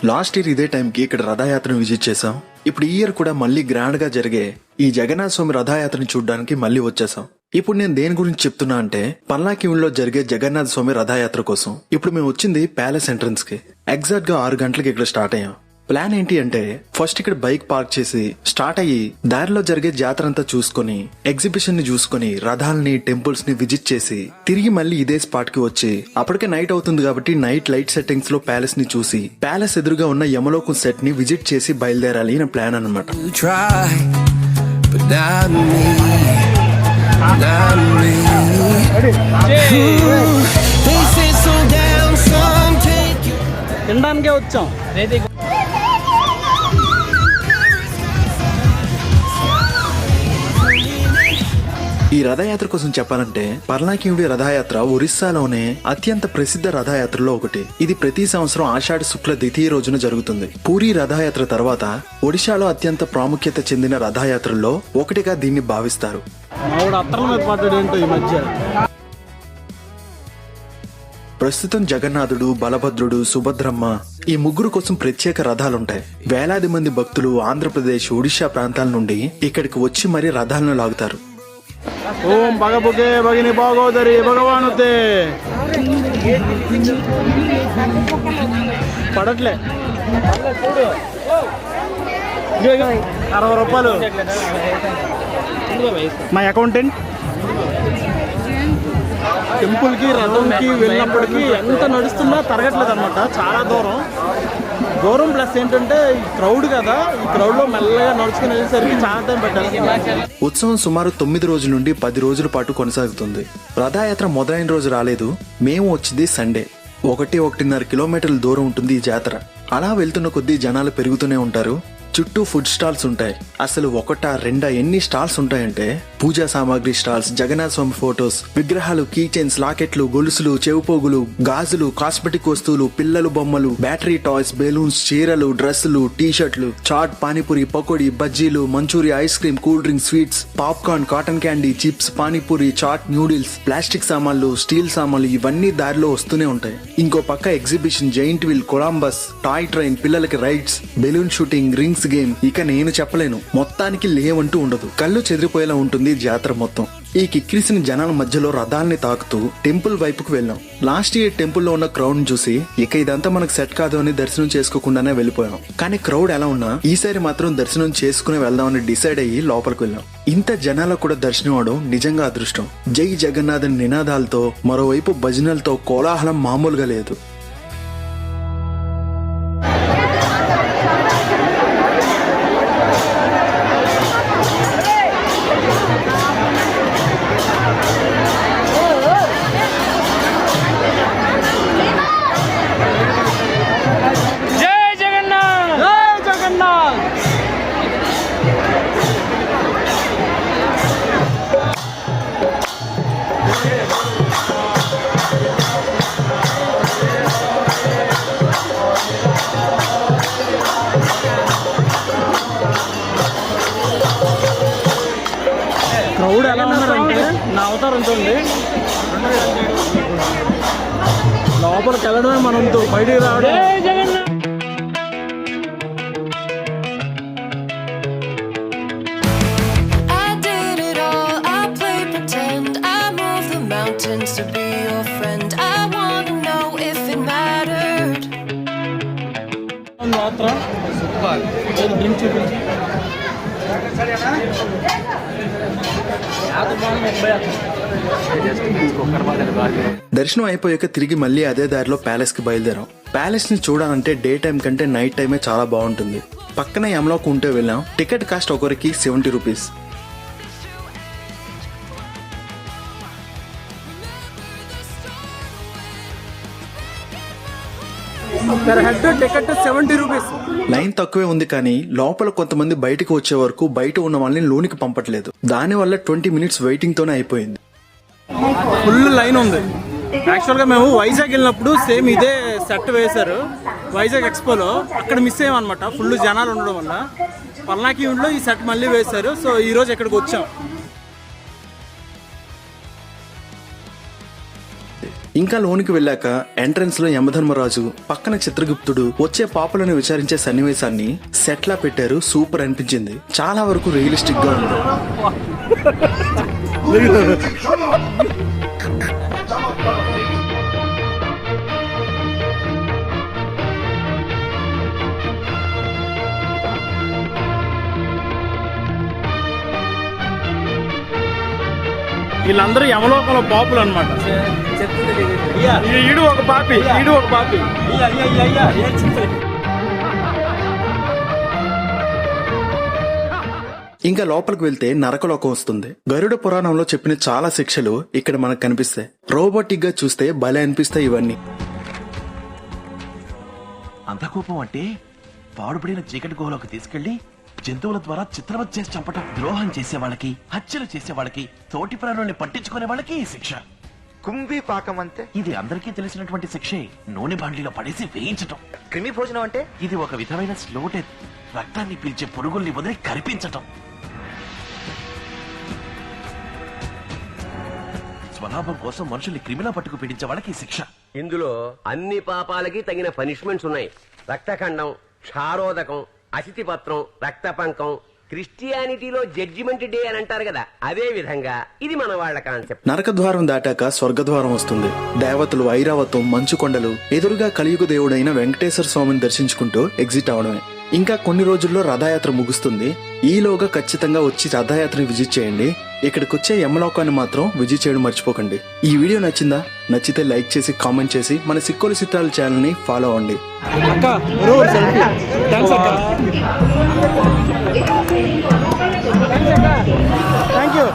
Last year ఇదే టైంకి ఇక్కడ రథయాత్రను విజిట్ చేసాం. ఇప్పుడు ఈ ఇయర్ కూడా మళ్ళీ గ్రాండ్ గా జరిగే ఈ జగన్నాథ స్వామి రథయాత్రని చూడడానికి మళ్ళీ వచ్చేసాం. ఇప్పుడు నేను దేని గురించి చెప్తున్నా అంటే పల్నాకిలో జరిగే జగన్నాథ స్వామి రథయాత్ర కోసం. ఇప్పుడు మేము వచ్చింది ప్యాలెస్ ఎంట్రన్స్ కి. ఎగ్జాక్ట్ గా 6 గంటలకి ఇక్కడ స్టార్ట్ అయ్యాం. ప్లాన్ ఏంటి అంటే ఫస్ట్ ఇక్కడ బైక్ పార్క్ చేసి స్టార్ట్ అయ్యి దారిలో జరిగే జాతర అంతా చూసుకుని ఎగ్జిబిషన్ ని చూసుకుని రథాలని టెంపుల్స్ ని విజిట్ చేసి తిరిగి మళ్ళీ ఇదే స్పాట్ కి వచ్చి అప్పటికే నైట్ అవుతుంది కాబట్టి నైట్ లైట్ సెట్టింగ్స్ లో ప్యాలెస్ ని చూసి ప్యాలెస్ ఎదురుగా ఉన్న యమలోకం సెట్ ని విజిట్ చేసి బయలుదేరాలి నా ప్లాన్ అన్నమాట. తినడానికే వచ్చాం. ఈ రథయాత్ర కోసం చెప్పాలంటే పర్లాకివుడి రథయాత్ర ఒరిస్సాలోనే అత్యంత ప్రసిద్ధ రథయాత్రలో ఒకటి. ఇది ప్రతి సంవత్సరం ఆషాఢ శుక్ల ద్వితీయ రోజున జరుగుతుంది. పూరి రథయాత్ర తర్వాత ఒడిశాలో అత్యంత ప్రాముఖ్యత చెందిన రథయాత్రల్లో ఒకటిగా దీన్ని భావిస్తారు. ప్రస్తుతం జగన్నాథుడు, బలభద్రుడు, సుభద్రమ్మ ఈ ముగ్గురు కోసం ప్రత్యేక రథాలుంటాయి. వేలాది మంది భక్తులు ఆంధ్రప్రదేశ్, ఒడిశా ప్రాంతాల నుండి ఇక్కడికి వచ్చి మరీ రథాలను లాగుతారు. ఓం భగభుగే భగిని భాగోదరి భగవానుతే పడట్లే 60 రూపాయలు మా అకౌంటెంట్. టెంపుల్ కి రథంకి వెళ్ళినప్పటికీ ఎంత నడుస్తున్నా తరగట్లేదు అనమాట. చాలా దూరం ప్లస్ ఏంటంటే ఈ క్రౌడ్ కదా, ఈ క్రౌడ్ లో మెల్లగా నడుచుకుని వెళ్ళేసరికి చాలా టైం పెట్టాలి. ఉత్సవం సుమారు 9 రోజుల నుండి 10 రోజుల పాటు కొనసాగుతుంది. రథయాత్ర మొదలైన రోజు రాలేదు. మేము వచ్చింది సండే. 1.5 కిలోమీటర్ల దూరం ఉంటుంది ఈ జాతర. అలా వెళ్తున్న కొద్దీ జనాలు పెరుగుతూనే ఉంటారు. చుట్టూ ఫుడ్ స్టాల్స్ ఉంటాయి. అసలు 1, 2 ఎన్ని స్టాల్స్ ఉంటాయంటే పూజా సామాగ్రి స్టాల్స్, జగన్నాథ స్వామి ఫోటోస్, విగ్రహాలు, కీ చైన్స్, లాకెట్లు, గొలుసులు, చెవుపోగులు, గాజులు, కాస్మెటిక్ వస్తువులు, పిల్లలు బొమ్మలు, బ్యాటరీ టాయ్స్, బెలూన్స్, చీరలు, డ్రెస్సులు, టీ-షర్ట్లు, చాట్, పానీపూరి, పకోడీ, బజ్జీలు, Manchuria, ice cream, cool drink, sweets, popcorn, cotton candy, chips, panipuri, chaat, noodles, plastic సామాన్లు, స్టీల్ సామాన్లు ఇవన్నీ దారిలో వస్తూనే ఉంటాయి. ఇంకో పక్క exhibition, giant wheel, Columbus, toy train, పిల్లలకి rides, balloon shooting, rings game, ఇక నేను చెప్పలేను. మొత్తానికి లేవంటూ ఉండదు. కళ్ళు చెదిరిపోయేలా ఉంటుంది జాతర మొత్తం. ఈ కిక్కిరిసిన జనాల మధ్యలో రథాల్ని తాకుతూ టెంపుల్ వైపుకు వెళ్ళాం. లాస్ట్ ఇయర్ టెంపుల్ లో ఉన్న క్రౌడ్ ని చూసి ఇక ఇదంతా మనకు సెట్ కాదు అని దర్శనం చేసుకోకుండానే వెళ్ళిపోయాం. కానీ క్రౌడ్ ఎలా ఉన్నా ఈసారి మాత్రం దర్శనం చేసుకుని వెళ్దామని డిసైడ్ అయ్యి లోపలికి వెళ్ళాం. ఇంత జనాలకు కూడా దర్శనం అవడం నిజంగా అదృష్టం. జై జగన్నాథన్ నినాదాలతో, మరోవైపు భజనలతో కోలాహలం మామూలుగా లేదు. క్రౌడ్ ఎలా ఉన్నారంటే నా అవతారం చూడండి. లోపలికి వెళ్ళడమే మనంతో, బయటికి రావడం. దర్శనం అయిపోయాక తిరిగి మళ్ళీ అదే దారిలో ప్యాలెస్ కి బయలుదేరాం. ప్యాలెస్ ని చూడాలంటే డే టైం కంటే నైట్ టైమే చాలా బాగుంటుంది. పక్కన యమలోకి ఉంటే వెళ్ళాం. టికెట్ కాస్ట్ ఒకరికి 70 రూపీస్. Ticket 70 rupees. లైన్ తక్కువే ఉంది కానీ లోపల కొంతమంది బయటకు వచ్చే వరకు బయట ఉన్న వాళ్ళని లోనికి పంపట్లేదు. దానివల్ల 20 మినిట్స్ వెయిటింగ్ తోనే అయిపోయింది. ఫుల్ లైన్ ఉంది. యాక్చువల్ గా మేము వైజాగ్ వెళ్ళినప్పుడు సేమ్ ఇదే సెట్ వేశారు వైజాగ్ ఎక్స్పోలో. అక్కడ మిస్ అయ్యామన్నమాట ఫుల్ జనాలు ఉండడం వల్ల. పల్నాకిలో ఈ సెట్ మళ్ళీ వేశారు. సో ఈ రోజు ఇక్కడికి వచ్చాం. ఇంకా లోనికి వెళ్ళాక ఎంట్రన్స్ లో యమధర్మరాజు పక్కన చిత్రగుప్తుడు వచ్చే పాపులను విచారించే సన్నివేశాన్ని సెట్ లా పెట్టారు. సూపర్ అనిపించింది. చాలా వరకు రియలిస్టిక్ గా ఉంది. వీళ్ళందరూ యమలోకంలో పాపులు అనమాట. ఈడు ఒక పాపి. ఇంకా లోపలికి వెళ్తే నరకలోకం వస్తుంది. గరుడ పురాణంలో చెప్పిన చాలా శిక్షలు ఇక్కడ మనకు కనిపిస్తాయి. రోబోటిక్ గా చూస్తే భలే అనిపిస్తాయి ఇవన్నీ. అంత కోపం అంటే పాడుపడిన చీకటి గుహలోకి తీసుకెళ్లి జంతువుల ద్వారా చిత్రవత్ చేసి చంపటం. ద్రోహం చేసే వాళ్ళకి, హత్యలు చేసే వాళ్ళకి, తోటి ప్రాణుల్ని పట్టించుకునే వాళ్ళకి ఈ శిక్ష. కుంభీ పాకం అంతే. ఇది అందరికీ తెలిసినటువంటి శిక్షే. నూనె బాండ్లీలో పడేసి వేయించటం. క్రిమి భోజనం అంటే ఇది ఒక విధమైన స్లో డెత్. రక్తాన్ని పీల్చే పురుగుల్ని వదిలి కరిపించటం. స్వలాభం కోసం మనుషుల్ని క్రిమిలా పట్టుకు పీడించే వాళ్ళకి ఈ శిక్ష. ఇందులో అన్ని పాపాలకి తగిన పనిష్మెంట్స్ ఉన్నాయి. రక్తఖండం, క్షారోదకం, అసితిపత్రం, రక్తపంకం. క్రిస్టియానిటీలో జడ్జిమెంట్ డే అని అంటారు కదా, అదే విధంగా ఇది మన వాళ్ళ కాన్సెప్ట్. నరకద్వారం దాటాక స్వర్గద్వారం వస్తుంది. దేవతలు, ఐరావతం, మంచు కొండలు, ఎదురుగా కలియుగ దేవుడైన వెంకటేశ్వర స్వామిని దర్శించుకుంటూ ఎగ్జిట్ అవడమే. ఇంకా కొన్ని రోజుల్లో రథయాత్ర ముగుస్తుంది. ఈలోగా ఖచ్చితంగా వచ్చి రథయాత్రని విజిట్ చేయండి. ఇక్కడికి వచ్చే యమలోకాన్ని మాత్రం విజిట్ చేయడం మర్చిపోకండి. ఈ వీడియో నచ్చిందా? నచ్చితే లైక్ చేసి కామెంట్ చేసి మన సిక్కోలు చిత్రాల ఛానల్ ని ఫాలో అవ్వండి. Thank you.